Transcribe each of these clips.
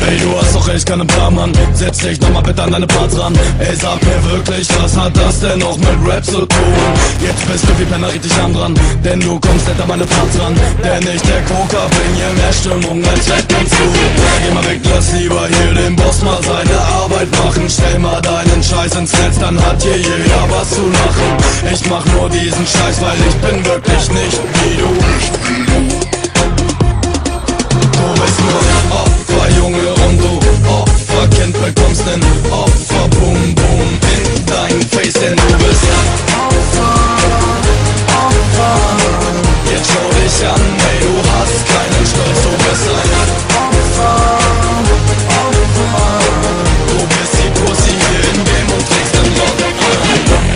Ey, du hast doch echt keinen Plan, Mann. Setz dich nochmal bitte an deine Parts ran. Ey, sag mir wirklich, was hat das denn noch mit Rap zu tun? Jetzt bist du wie Penner richtig arm dran, denn du kommst nicht an meine Parts ran. Denn ich, der Koker, bring hier mehr Stimmung als Wetten zu. Geh mal weg, lass lieber hier den Boss mal seine Arbeit machen. Stell mal deinen Scheiß ins Netz, dann hat hier jeder was zu lachen. Ich mach nur diesen Scheiß, weil ich bin wirklich nicht wie du. Du bist nur ein Opfer, Junge, und du Opferkind bekommst nen Opfer, Boom, Boom in dein Face, denn du bist ein Opfer. Jetzt schau dich an, ey, du hast keinen Stolz, du bist ein Opfer. Du bist die Pussy hier im Game und trägst den Rock.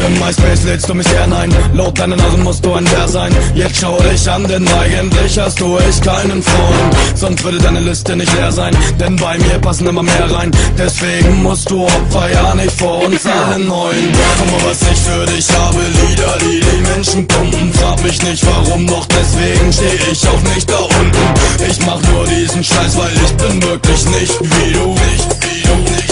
Im MySpace lädst du mich gern ein, laut deinen Narren musst du ein Bär sein. Jetzt schau dich an, denn eigentlich hast du echt keinen Freund. Sonst würde deine Liste nicht leer sein, denn bei mir passen immer mehr rein. Deswegen musst du Opfer ja nicht vor uns allen heulen. Guck mal, was ich für dich habe, Lieder, die die Menschen pumpen. Frag mich nicht warum, doch deswegen steh ich auch nicht da unten. Ich mach nur diesen Scheiß, weil ich bin wirklich nicht wie du, nicht wie du, nicht.